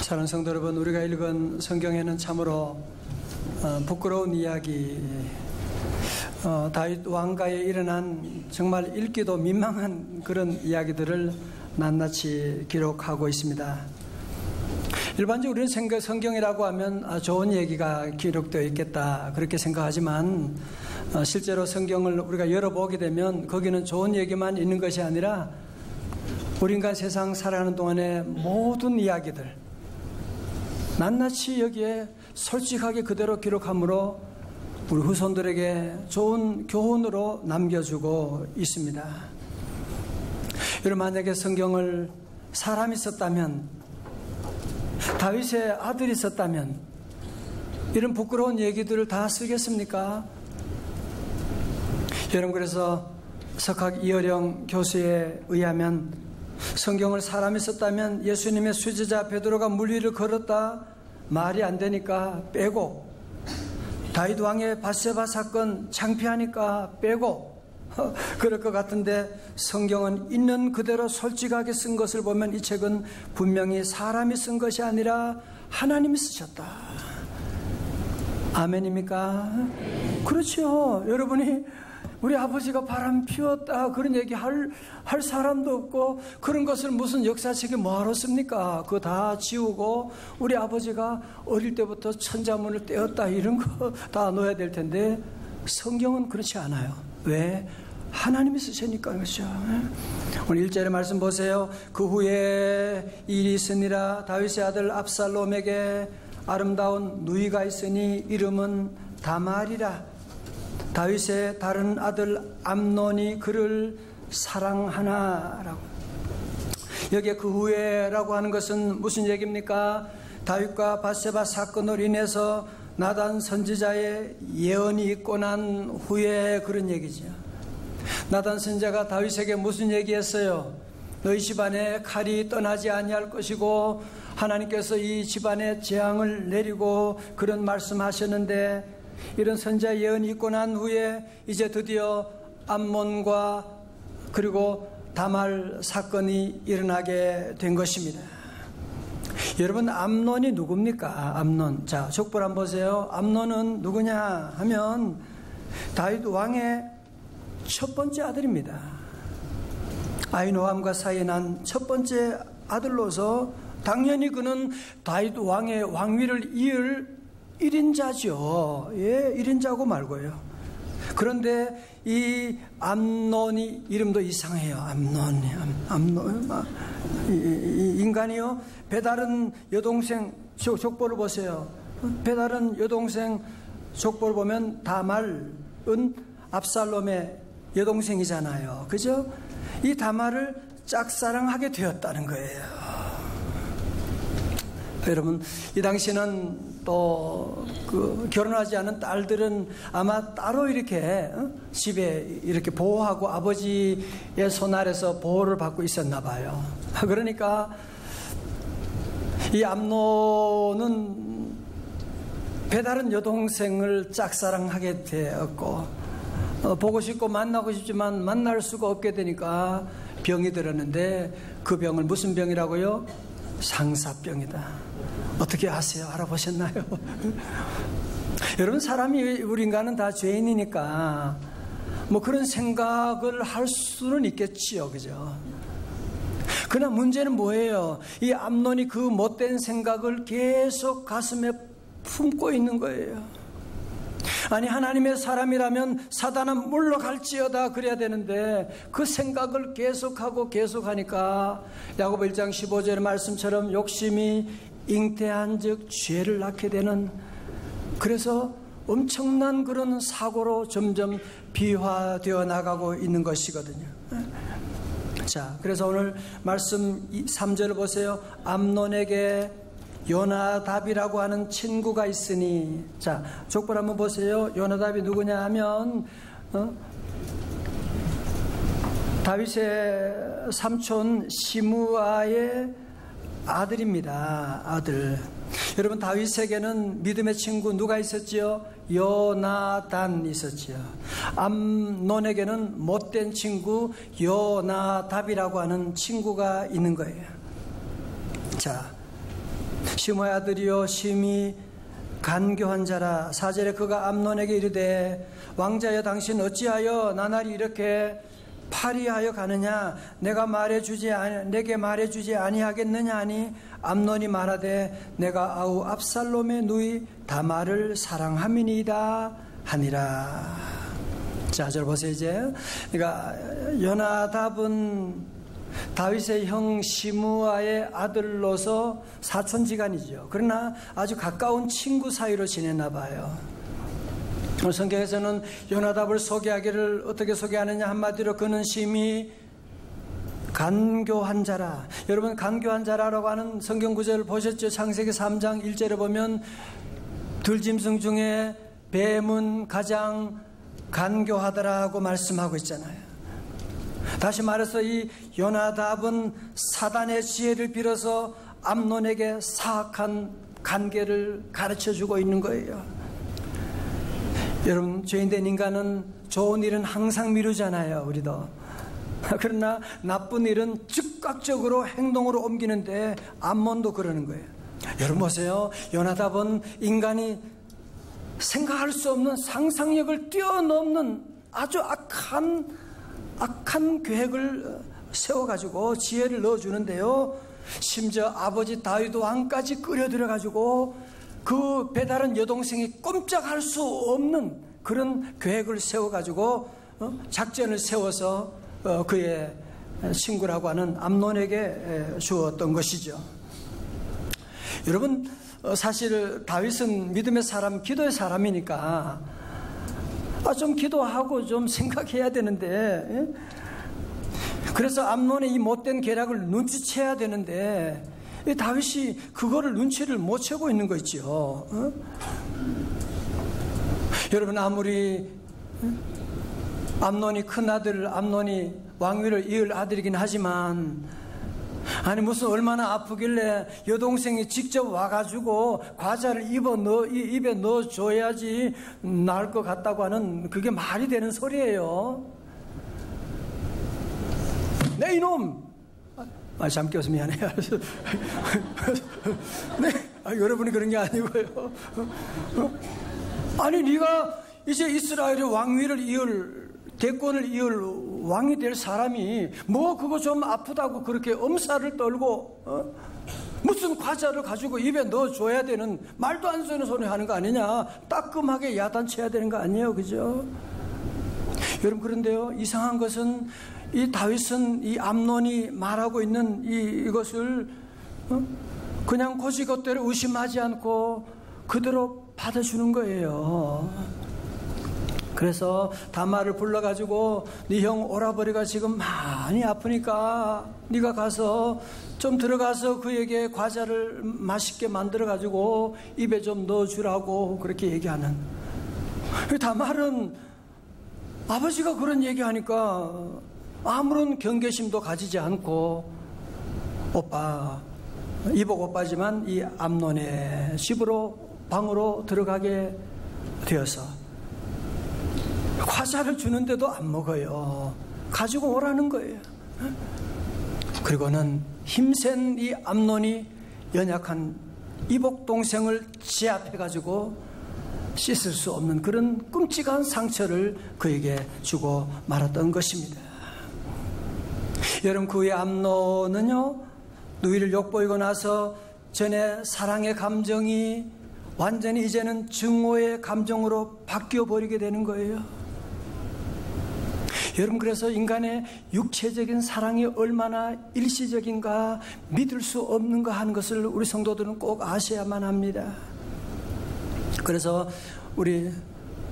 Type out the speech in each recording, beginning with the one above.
사랑하는 성도 여러분, 우리가 읽은 성경에는 참으로 부끄러운 이야기, 다윗 왕가에 일어난 정말 읽기도 민망한 그런 이야기들을 낱낱이 기록하고 있습니다. 일반적으로 우리는 성경이라고 하면 좋은 얘기가 기록되어 있겠다 그렇게 생각하지만 실제로 성경을 우리가 열어보게 되면 거기는 좋은 얘기만 있는 것이 아니라 우리 인간 세상 살아가는 동안의 모든 이야기들 낱낱이 여기에 솔직하게 그대로 기록함으로 우리 후손들에게 좋은 교훈으로 남겨주고 있습니다. 여러분, 만약에 성경을 사람이 썼다면, 다윗의 아들이 썼다면 이런 부끄러운 얘기들을 다 쓰겠습니까? 여러분, 그래서 석학 이어령 교수에 의하면 성경을 사람이 썼다면 예수님의 수제자 베드로가 물 위를 걸었다 말이 안 되니까 빼고, 다윗 왕의 밧세바 사건 창피하니까 빼고 그럴 것 같은데, 성경은 있는 그대로 솔직하게 쓴 것을 보면 이 책은 분명히 사람이 쓴 것이 아니라 하나님이 쓰셨다. 아멘입니까? 그렇죠. 여러분이 우리 아버지가 바람 피웠다 그런 얘기 할 사람도 없고, 그런 것을 무슨 역사책에 뭐하러 씁니까? 그거 다 지우고 우리 아버지가 어릴 때부터 천자문을 떼었다 이런 거 다 넣어야 될 텐데, 성경은 그렇지 않아요. 왜? 하나님이 쓰시니까. 그렇죠. 오늘 1절의 말씀 보세요. 그 후에 일이 있으니라. 다윗의 아들 압살롬에게 아름다운 누이가 있으니 이름은 다말이라. 다윗의 다른 아들 암논이 그를 사랑하나라고. 여기에 그 후에라고 하는 것은 무슨 얘기입니까? 다윗과 밧세바 사건으로 인해서 나단 선지자의 예언이 있고 난 후에 그런 얘기죠. 나단 선지자가 다윗에게 무슨 얘기했어요? 너희 집안에 칼이 떠나지 아니할 것이고 하나님께서 이 집안에 재앙을 내리고 그런 말씀하셨는데, 이런 선지자 예언이 있고 난 후에 이제 드디어 암몬과 그리고 다말 사건이 일어나게 된 것입니다. 여러분, 암논이 누굽니까? 암논. 자, 족보 한번 보세요. 암논은 누구냐 하면 다윗 왕의 첫 번째 아들입니다. 아히노암과 사이에 난 첫 번째 아들로서 당연히 그는 다윗 왕의 왕위를 이을 1인자죠. 예, 1인자고 말고요. 그런데 이 암논이 이름도 이상해요. 암논. 이 인간이요. 배다른 여동생 족보를 보세요. 배다른 여동생 족보를 보면 다말은 압살롬의 여동생이잖아요. 그죠? 이 다말을 짝사랑하게 되었다는 거예요. 여러분, 이 당시는 또 결혼하지 않은 딸들은 아마 따로 이렇게 집에 이렇게 보호하고 아버지의 손 아래서 보호를 받고 있었나 봐요. 그러니까 이 암논은 배다른 여동생을 짝사랑하게 되었고, 보고 싶고 만나고 싶지만 만날 수가 없게 되니까 병이 들었는데, 그 병을 무슨 병이라고요? 상사병이다. 어떻게 아세요? 알아보셨나요? 여러분, 사람이, 우리 인간은 다 죄인이니까 뭐 그런 생각을 할 수는 있겠지요. 그죠? 그러나 문제는 뭐예요? 이 암논이 그 못된 생각을 계속 가슴에 품고 있는 거예요. 아니, 하나님의 사람이라면 사단은 물러갈지어다 그래야 되는데 그 생각을 계속하고 계속하니까 야고보 1장 15절의 말씀처럼 욕심이 잉태한 즉 죄를 낳게 되는, 그래서 엄청난 그런 사고로 점점 비화되어 나가고 있는 것이거든요. 자, 그래서 오늘 말씀 3절을 보세요. 암논에게 요나답이라고 하는 친구가 있으니. 자, 족보를 한번 보세요. 요나답이 누구냐 하면 다윗의 삼촌 시므아의 아들입니다. 아들. 여러분, 다윗에게는 믿음의 친구 누가 있었지요? 요나단이 있었지요. 암논에게는 못된 친구 요나답이라고 하는 친구가 있는 거예요. 자, 시므의 아들이요 심히 간교한 자라. 4절에 그가 암논에게 이르되 왕자여 당신 어찌하여 나날이 이렇게 파리하여 가느냐? 내게 말해주지 아니하겠느냐 하니 암논이 말하되 내가 아우 압살롬의 누이 다말을 사랑함이니이다 하니라. 자, 저 보세요. 이제 그러니까 요나답은 다윗의 형 시므아의 아들로서 사촌지간이죠. 그러나 아주 가까운 친구 사이로 지냈나 봐요. 오늘 성경에서는 요나답을 소개하기를 어떻게 소개하느냐? 한마디로 그는 심히 간교한 자라. 여러분, 간교한 자라라고 하는 성경 구절을 보셨죠? 창세기 3장 1절에 보면 들짐승 중에 뱀은 가장 간교하더라고 말씀하고 있잖아요. 다시 말해서 이 요나답은 사단의 지혜를 빌어서 암논에게 사악한 관계를 가르쳐주고 있는 거예요. 여러분, 죄인된 인간은 좋은 일은 항상 미루잖아요. 우리도. 그러나 나쁜 일은 즉각적으로 행동으로 옮기는데 암논도 그러는 거예요. 여러분 보세요. 요나답은 인간이 생각할 수 없는 상상력을 뛰어넘는 아주 악한 계획을 세워가지고 지혜를 넣어주는데요. 심지어 아버지 다윗 왕까지 끌어들여가지고 그 배다른 여동생이 꼼짝할 수 없는 그런 계획을 세워가지고 작전을 세워서 그의 친구라고 하는 암논에게 주었던 것이죠. 여러분, 사실 다윗은 믿음의 사람, 기도의 사람이니까 좀 기도하고 좀 생각해야 되는데, 그래서 암논의 이 못된 계략을 눈치채야 되는데 다윗이 그거를 눈치를 못 채고 있는 거 있죠. 여러분, 아무리 암논이 큰아들 암논이 왕위를 이을 아들이긴 하지만, 아니 무슨 얼마나 아프길래 여동생이 직접 와가지고 과자를 입에 넣어줘야지 나을 것 같다고 하는, 그게 말이 되는 소리예요. 네 이놈! 잠 깨워서 미안해요. 네, 여러분이 그런 게 아니고요. 아니 네가 이제 이스라엘의 왕위를 이을, 대권을 이을 왕이 될 사람이 뭐 그거 좀 아프다고 그렇게 엄살을 떨고 무슨 과자를 가지고 입에 넣어줘야 되는, 말도 안 되는 소리 하는 거 아니냐? 따끔하게 야단쳐야 되는 거 아니에요, 그죠? 여러분, 그런데요, 이상한 것은 이 다윗은 이 암논이 말하고 있는 이것을 그냥 고지것대로 의심하지 않고 그대로 받아주는 거예요. 그래서 다말을 불러가지고 네 형 오라버리가 지금 많이 아프니까 네가 가서 좀 들어가서 그에게 과자를 맛있게 만들어가지고 입에 좀 넣어주라고 그렇게 얘기하는. 다말은 아버지가 그런 얘기하니까 아무런 경계심도 가지지 않고 이복 오빠지만 이 암논의 집으로, 방으로 들어가게 되어서 과자를 주는데도 안 먹어요. 가지고 오라는 거예요. 그리고는 힘센 이 암논이 연약한 이복 동생을 제압해가지고 씻을 수 없는 그런 끔찍한 상처를 그에게 주고 말았던 것입니다. 여러분, 그 후에 암논은요, 누이를 욕보이고 나서 전에 사랑의 감정이 완전히 이제는 증오의 감정으로 바뀌어 버리게 되는 거예요. 여러분, 그래서 인간의 육체적인 사랑이 얼마나 일시적인가, 믿을 수 없는가 하는 것을 우리 성도들은 꼭 아셔야만 합니다. 그래서 우리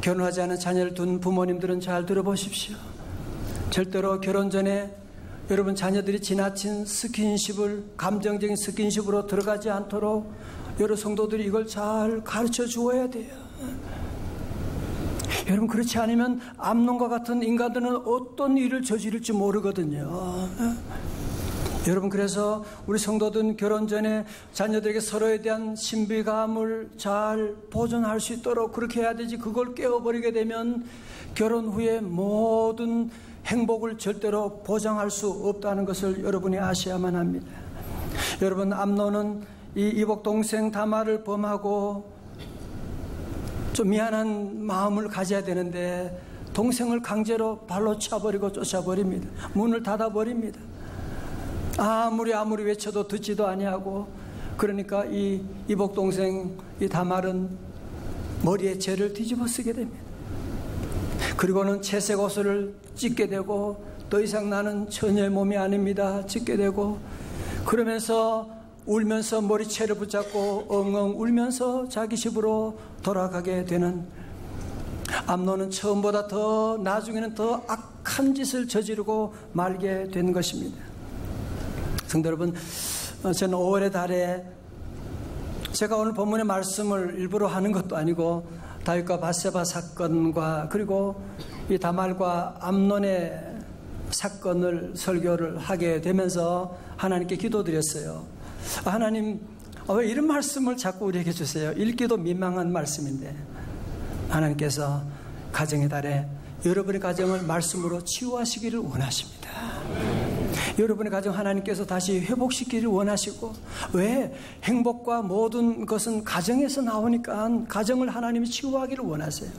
결혼하지 않은 자녀를 둔 부모님들은 잘 들어보십시오. 절대로 결혼 전에 여러분 자녀들이 지나친 스킨십을, 감정적인 스킨십으로 들어가지 않도록 여러 성도들이 이걸 잘 가르쳐 주어야 돼요. 여러분, 그렇지 않으면 암논과 같은 인간들은 어떤 일을 저지를지 모르거든요. 여러분, 그래서 우리 성도들은 결혼 전에 자녀들에게 서로에 대한 신비감을 잘 보존할 수 있도록 그렇게 해야 되지, 그걸 깨워버리게 되면 결혼 후에 모든 행복을 절대로 보장할 수 없다는 것을 여러분이 아셔야만 합니다. 여러분, 암논은 이 이복 동생 다말을 범하고 좀 미안한 마음을 가져야 되는데 동생을 강제로 발로 차버리고 쫓아버립니다. 문을 닫아버립니다. 아무리 외쳐도 듣지도 아니하고, 그러니까 이 이복 동생 이 다말은 머리에 죄를 뒤집어 쓰게 됩니다. 그리고는 채색 옷을 찢게 되고, 더 이상 나는 처녀의 몸이 아닙니다 찢게 되고, 그러면서 울면서 머리채를 붙잡고 엉엉 울면서 자기 집으로 돌아가게 되는, 암논은 처음보다 더 나중에는 더 악한 짓을 저지르고 말게 된 것입니다. 성도 여러분, 저는 5월의 달에 제가 오늘 본문의 말씀을 일부러 하는 것도 아니고 다윗과 밧세바 사건과 그리고 이 다말과 암논의 사건을 설교를 하게 되면서 하나님께 기도드렸어요. 하나님, 왜 이런 말씀을 자꾸 우리에게 주세요? 읽기도 민망한 말씀인데. 하나님께서 가정의 달에 여러분의 가정을 말씀으로 치유하시기를 원하십니다. 여러분의 가정 하나님께서 다시 회복시키기를 원하시고, 왜? 행복과 모든 것은 가정에서 나오니까 가정을 하나님이 치유하기를 원하세요.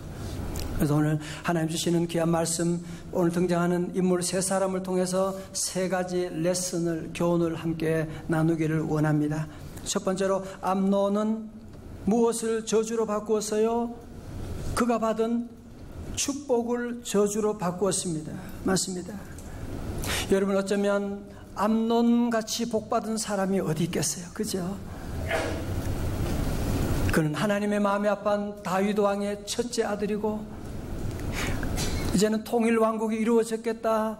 그래서 오늘 하나님 주시는 귀한 말씀, 오늘 등장하는 인물 세 사람을 통해서 세 가지 레슨을, 교훈을 함께 나누기를 원합니다. 첫 번째로, 암논은 무엇을 저주로 바꾸었어요? 그가 받은 축복을 저주로 바꾸었습니다. 맞습니다. 여러분, 어쩌면 암논같이 복받은 사람이 어디 있겠어요? 그죠? 그는 하나님의 마음이 아픈 다윗 왕의 첫째 아들이고, 이제는 통일 왕국이 이루어졌겠다.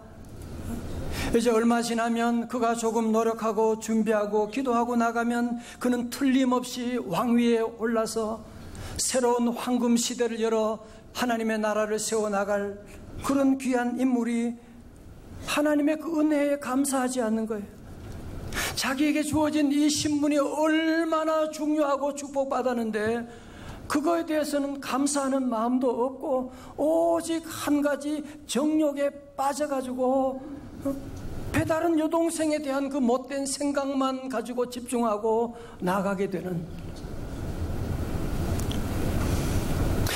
이제 얼마 지나면 그가 조금 노력하고 준비하고 기도하고 나가면 그는 틀림없이 왕위에 올라서 새로운 황금 시대를 열어 하나님의 나라를 세워나갈 그런 귀한 인물이 하나님의 그 은혜에 감사하지 않는 거예요. 자기에게 주어진 이 신분이 얼마나 중요하고 축복받았는데 그거에 대해서는 감사하는 마음도 없고 오직 한 가지 정욕에 빠져가지고 배다른 여동생에 대한 그 못된 생각만 가지고 집중하고 나가게 되는,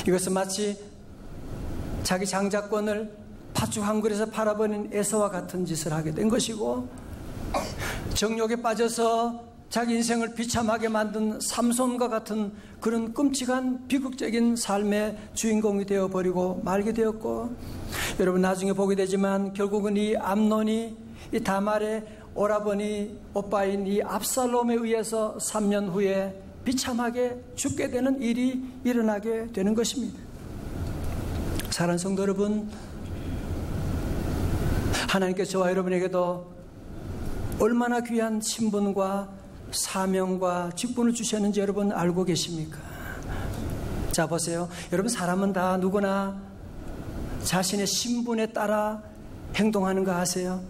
이것은 마치 자기 장자권을 팥죽 한 그릇에 팔아버린 에서와 같은 짓을 하게 된 것이고, 정욕에 빠져서 자기 인생을 비참하게 만든 삼손과 같은 그런 끔찍한 비극적인 삶의 주인공이 되어버리고 말게 되었고, 여러분 나중에 보게 되지만 결국은 이 암논이 이 다말의 오라버니 오빠인 이 압살롬에 의해서 3년 후에 비참하게 죽게 되는 일이 일어나게 되는 것입니다. 사랑하는 성도 여러분, 하나님께 저와 여러분에게도 얼마나 귀한 신분과 사명과 직분을 주셨는지 여러분 알고 계십니까? 자, 보세요. 여러분, 사람은 다 누구나 자신의 신분에 따라 행동하는 거 아세요?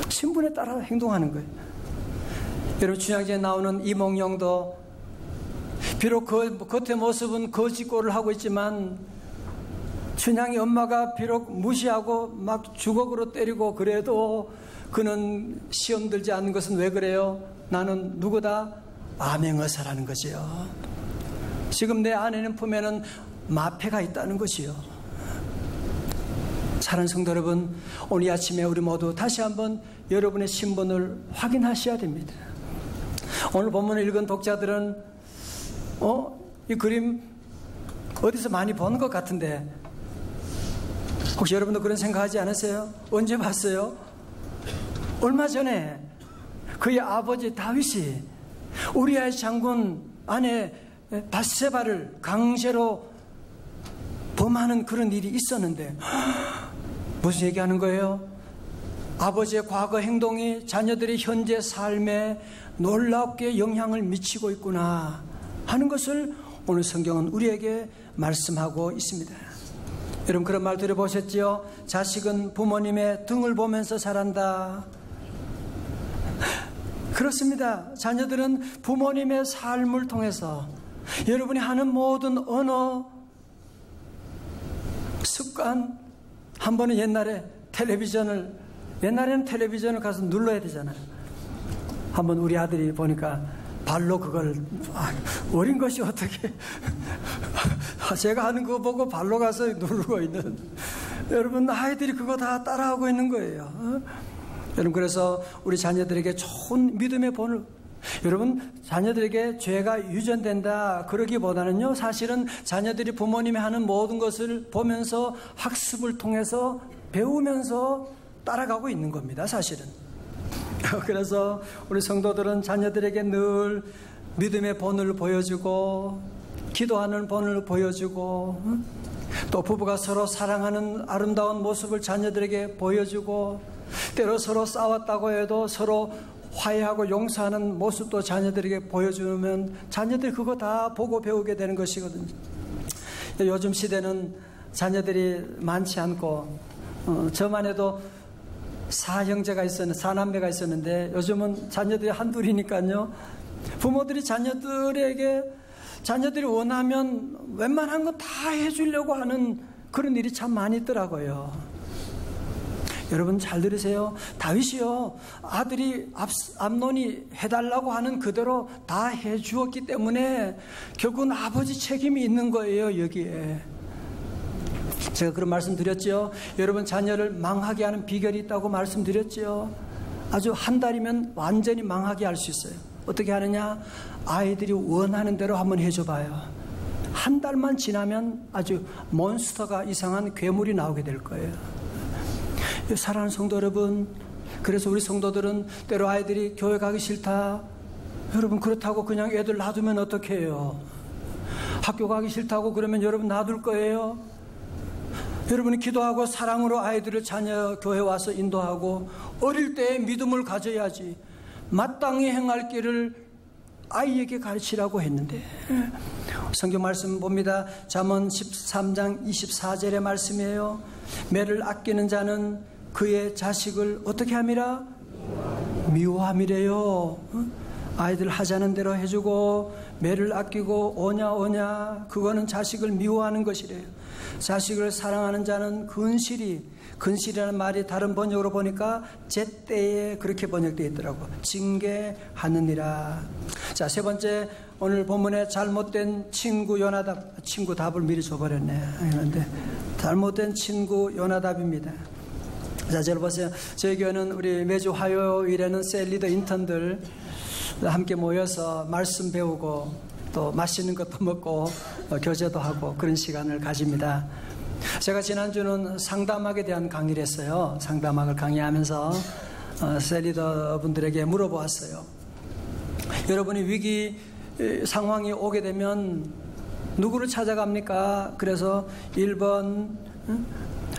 신분에 따라 행동하는 거예요. 여러분, 춘향전에 나오는 이몽룡도 비록 그 겉의 모습은 거짓골을 하고 있지만, 춘향이 엄마가 비록 무시하고 막 주걱으로 때리고 그래도 그는 시험 들지 않는 것은 왜 그래요? 나는 누구다? 암행어사라는 거지요. 지금 내 안에는 품에는 마패가 있다는 것이요. 사랑하는 성도 여러분, 오늘 이 아침에 우리 모두 다시 한번 여러분의 신분을 확인하셔야 됩니다. 오늘 본문을 읽은 독자들은 이 그림 어디서 많이 본 것 같은데, 혹시 여러분도 그런 생각하지 않으세요? 언제 봤어요? 얼마 전에 그의 아버지 다윗이 우리아의 장군 아내 밧세바를 강제로 범하는 그런 일이 있었는데, 무슨 얘기하는 거예요? 아버지의 과거 행동이 자녀들의 현재 삶에 놀랍게 영향을 미치고 있구나 하는 것을 오늘 성경은 우리에게 말씀하고 있습니다. 여러분, 그런 말 들어보셨지요? 자식은 부모님의 등을 보면서 자란다. 그렇습니다. 자녀들은 부모님의 삶을 통해서 여러분이 하는 모든 언어, 습관, 한 번은 옛날에는 텔레비전을 가서 눌러야 되잖아요. 한번 우리 아들이 보니까 발로 그걸, 어린 것이 어떻게 제가 하는 거 보고 발로 가서 누르고 있는, 여러분 아이들이 그거 다 따라하고 있는 거예요. 여러분, 그래서 우리 자녀들에게 좋은 믿음의 본을, 여러분 자녀들에게 죄가 유전된다 그러기보다는요, 사실은 자녀들이 부모님이 하는 모든 것을 보면서 학습을 통해서 배우면서 따라가고 있는 겁니다, 사실은. 그래서 우리 성도들은 자녀들에게 늘 믿음의 본을 보여주고, 기도하는 본을 보여주고, 또 부부가 서로 사랑하는 아름다운 모습을 자녀들에게 보여주고, 때로 서로 싸웠다고 해도 서로 화해하고 용서하는 모습도 자녀들에게 보여주면 자녀들이 그거 다 보고 배우게 되는 것이거든요. 요즘 시대는 자녀들이 많지 않고, 저만 해도 사형제가 있었는데, 사남매가 있었는데, 요즘은 자녀들이 한둘이니까요, 부모들이 자녀들이 원하면 웬만한 건 다 해주려고 하는 그런 일이 참 많이 있더라고요. 여러분 잘 들으세요. 다윗이요, 아들이 암논이 해달라고 하는 그대로 다 해주었기 때문에 결국은 아버지 책임이 있는 거예요, 여기에. 제가 그런 말씀 드렸죠. 여러분 자녀를 망하게 하는 비결이 있다고 말씀드렸죠. 아주 한 달이면 완전히 망하게 할 수 있어요. 어떻게 하느냐? 아이들이 원하는 대로 한번 해줘봐요. 한 달만 지나면 아주 몬스터가, 이상한 괴물이 나오게 될 거예요. 사랑하는 성도 여러분, 그래서 우리 성도들은 때로 아이들이 교회 가기 싫다, 여러분 그렇다고 그냥 애들 놔두면 어떡해 해요? 학교 가기 싫다고 그러면 여러분 놔둘 거예요? 여러분이 기도하고 사랑으로 아이들을 자녀 교회 와서 인도하고, 어릴 때 믿음을 가져야지. 마땅히 행할 길을 아이에게 가르치라고 했는데, 성경 말씀 봅니다. 잠언 13장 24절의 말씀이에요. 매를 아끼는 자는 그의 자식을 어떻게 함이라? 미워함이래요. 아이들 하자는 대로 해주고 매를 아끼고 오냐 그거는 자식을 미워하는 것이래요. 자식을 사랑하는 자는 근실이라는 말이 다른 번역으로 보니까 제때에 그렇게 번역되어 있더라고. 징계하느니라. 자, 세 번째, 오늘 본문에 잘못된 친구 요나답. 친구 답을 미리 줘버렸네. 그런데 잘못된 친구 요나답입니다. 자, 저를 보세요. 저희 교회는 우리 매주 화요일에는 셀리더 인턴들 함께 모여서 말씀 배우고 또 맛있는 것도 먹고 교제도 하고 그런 시간을 가집니다. 제가 지난주는 상담학에 대한 강의를 했어요. 상담학을 강의하면서 셀리더 분들에게 물어보았어요. 여러분이 위기 상황이 오게 되면 누구를 찾아갑니까? 그래서 1번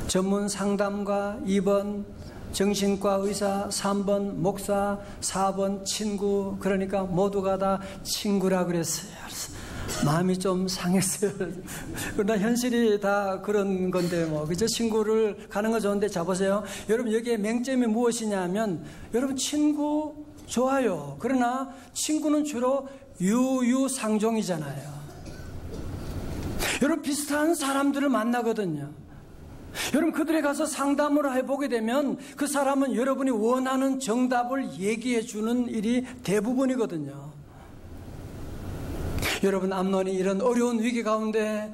전문 상담가, 2번 정신과 의사, 3번 목사, 4번 친구. 그러니까 모두가 다 친구라 그랬어요. 마음이 좀 상했어요. 그러나 현실이 다 그런 건데 그저 친구를 가는 거 좋은데, 자 보세요. 여러분 여기에 맹점이 무엇이냐면, 여러분 친구 좋아요. 그러나 친구는 주로 유유상종이잖아요. 여러분 비슷한 사람들을 만나거든요. 여러분 그들에 가서 상담을 해보게 되면 그 사람은 여러분이 원하는 정답을 얘기해 주는 일이 대부분이거든요. 여러분 암논이 이런 어려운 위기 가운데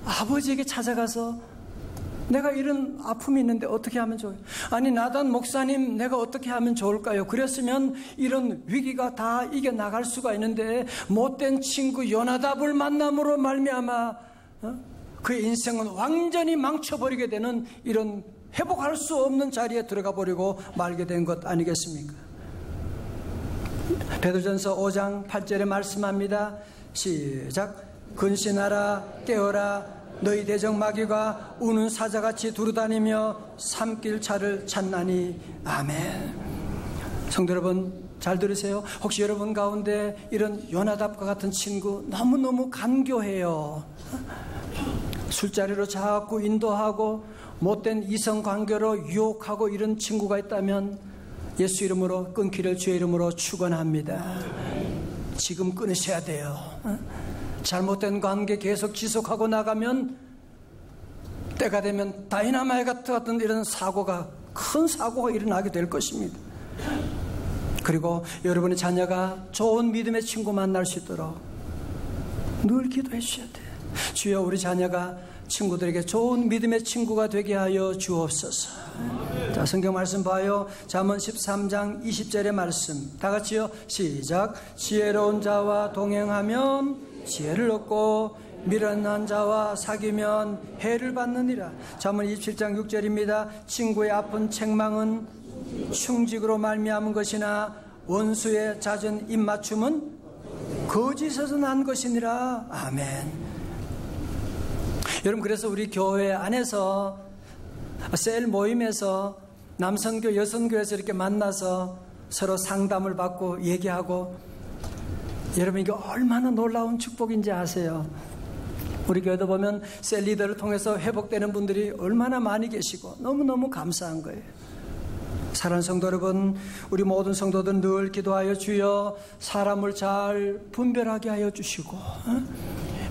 아버지에게 찾아가서 내가 이런 아픔이 있는데 어떻게 하면 좋아요? 아니 나단 목사님 내가 어떻게 하면 좋을까요? 그랬으면 이런 위기가 다 이겨나갈 수가 있는데, 못된 친구 요나답을 만남으로 말미암아 그의 인생은 완전히 망쳐버리게 되는, 이런 회복할 수 없는 자리에 들어가 버리고 말게 된 것 아니겠습니까? 베드로전서 5장 8절에 말씀합니다. 시작. 근신하라 깨어라 너희 대적 마귀가 우는 사자같이 두루다니며 삼킬 차를 찾나니. 아멘. 성도 여러분 잘 들으세요. 혹시 여러분 가운데 이런 요나답과 같은 친구 너무너무 간교해요. 술자리로 자꾸 인도하고 못된 이성관계로 유혹하고 이런 친구가 있다면 예수 이름으로 끊기를 주의 이름으로 축원합니다. 지금 끊으셔야 돼요. 잘못된 관계 계속 지속하고 나가면 때가 되면 다이나마이트 같은 이런 사고가, 큰 사고가 일어나게 될 것입니다. 그리고 여러분의 자녀가 좋은 믿음의 친구 만날 수 있도록 늘 기도해 주셔야 돼요. 주여, 우리 자녀가 친구들에게 좋은 믿음의 친구가 되게 하여 주옵소서. 자, 성경 말씀 봐요. 잠언 13장 20절의 말씀 다 같이요. 시작. 지혜로운 자와 동행하면 지혜를 얻고 미련한 자와 사귀면 해를 받느니라. 잠언 27장 6절입니다. 친구의 아픈 책망은 충직으로 말미암은 것이나 원수의 잦은 입맞춤은 거짓에서 난 것이니라. 아멘. 여러분, 그래서 우리 교회 안에서 셀 모임에서 남선교 여선교에서 이렇게 만나서 서로 상담을 받고 얘기하고, 여러분 이게 얼마나 놀라운 축복인지 아세요? 우리 교회도 보면 셀 리더를 통해서 회복되는 분들이 얼마나 많이 계시고 너무너무 감사한 거예요. 사랑하는 성도 여러분, 우리 모든 성도들 늘 기도하여 주여 사람을 잘 분별하게 하여 주시고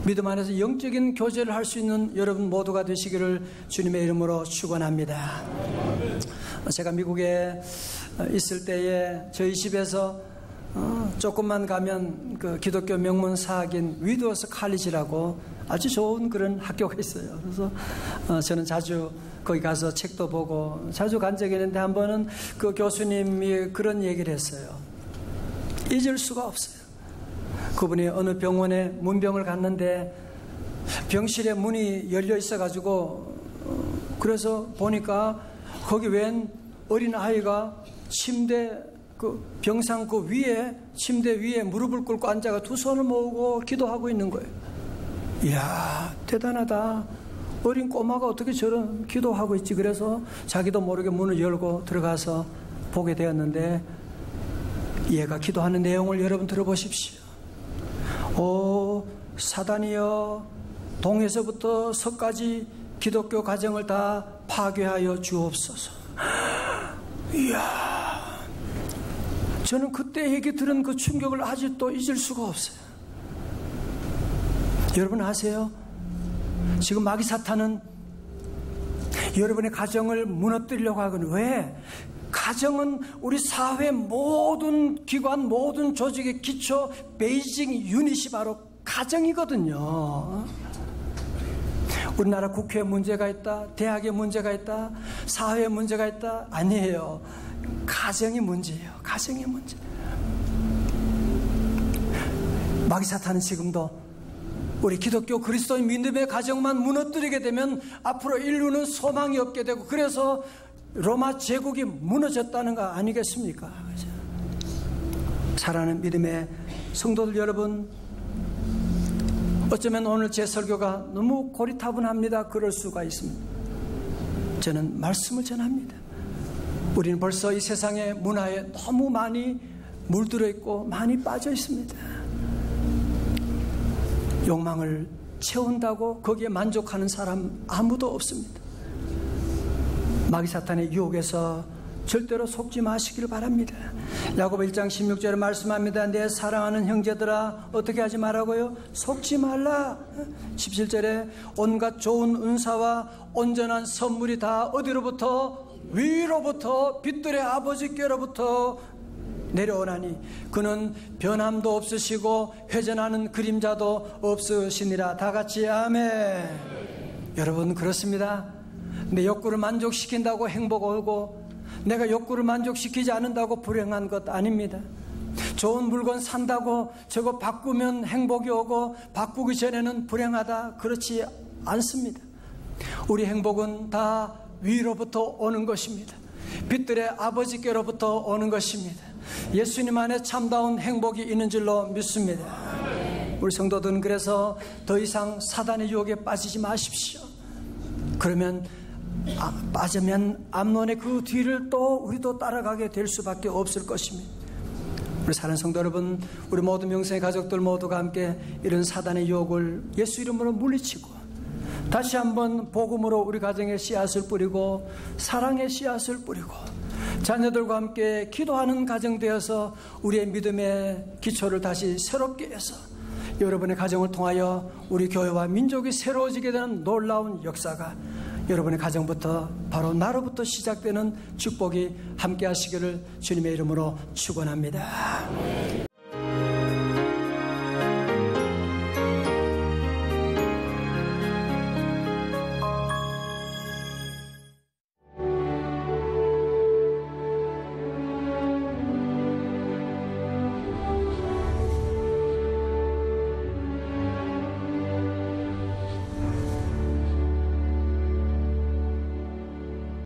믿음 안에서 영적인 교제를 할 수 있는 여러분 모두가 되시기를 주님의 이름으로 축원합니다. 제가 미국에 있을 때에 저희 집에서 조금만 가면 그 기독교 명문 사학인 위드워스 칼리지라고 아주 좋은 그런 학교가 있어요. 그래서 저는 자주 거기 가서 책도 보고 자주 간 적이 있는데, 한 번은 그 교수님이 그런 얘기를 했어요. 잊을 수가 없어요. 그분이 어느 병원에 문병을 갔는데 병실에 문이 열려 있어가지고 그래서 보니까 거기 웬 어린 아이가 침대 그 병상 그 위에, 침대 위에 무릎을 꿇고 앉아가 두 손을 모으고 기도하고 있는 거예요. 이야, 대단하다. 어린 꼬마가 어떻게 저런 기도하고 있지. 그래서 자기도 모르게 문을 열고 들어가서 보게 되었는데, 얘가 기도하는 내용을 여러분 들어보십시오. 오 사단이여, 동에서부터 서까지 기독교 가정을 다 파괴하여 주옵소서. 이야, 저는 그때 얘기 들은 그 충격을 아직도 잊을 수가 없어요. 여러분 아세요? 지금 마귀 사탄은 여러분의 가정을 무너뜨리려고 하거든요. 왜? 가정은 우리 사회 모든 기관, 모든 조직의 기초 베이징 유닛이 바로 가정이거든요. 우리나라 국회에 문제가 있다, 대학에 문제가 있다, 사회에 문제가 있다. 아니에요. 가정이 문제예요. 가정의 문제. 마귀 사탄은 지금도 우리 기독교 그리스도인 믿음의 가정만 무너뜨리게 되면 앞으로 인류는 소망이 없게 되고, 그래서 로마 제국이 무너졌다는 거 아니겠습니까? 사랑하는 믿음의 성도들 여러분, 어쩌면 오늘 제 설교가 너무 고리타분합니다. 그럴 수가 있습니다. 저는 말씀을 전합니다. 우리는 벌써 이 세상의 문화에 너무 많이 물들어 있고 많이 빠져 있습니다. 욕망을 채운다고 거기에 만족하는 사람 아무도 없습니다. 마귀 사탄의 유혹에서 절대로 속지 마시기를 바랍니다. 야고보 1장 16절에 말씀합니다. 내 사랑하는 형제들아, 어떻게 하지 말라고요? 속지 말라. 17절에 온갖 좋은 은사와 온전한 선물이 다 어디로부터? 위로부터, 빛들의 아버지께로부터 내려오나니 그는 변함도 없으시고 회전하는 그림자도 없으시니라. 다 같이 아멘. 여러분 그렇습니다. 내 욕구를 만족시킨다고 행복 오고, 내가 욕구를 만족시키지 않는다고 불행한 것 아닙니다. 좋은 물건 산다고 저거 바꾸면 행복이 오고 바꾸기 전에는 불행하다, 그렇지 않습니다. 우리 행복은 다 위로부터 오는 것입니다. 빛들의 아버지께로부터 오는 것입니다. 예수님 안에 참다운 행복이 있는 줄로 믿습니다. 우리 성도들은 그래서 더 이상 사단의 유혹에 빠지지 마십시오. 그러면 빠지면 암논의 그 뒤를 또 우리도 따라가게 될 수밖에 없을 것입니다. 우리 사랑하는 성도 여러분, 우리 모든 명성의 가족들 모두가 함께 이런 사단의 유혹을 예수 이름으로 물리치고 다시 한번 복음으로 우리 가정에 씨앗을 뿌리고 사랑의 씨앗을 뿌리고 자녀들과 함께 기도하는 가정 되어서 우리의 믿음의 기초를 다시 새롭게 해서 여러분의 가정을 통하여 우리 교회와 민족이 새로워지게 되는 놀라운 역사가 여러분의 가정부터 바로 나로부터 시작되는 축복이 함께 하시기를 주님의 이름으로 축원합니다.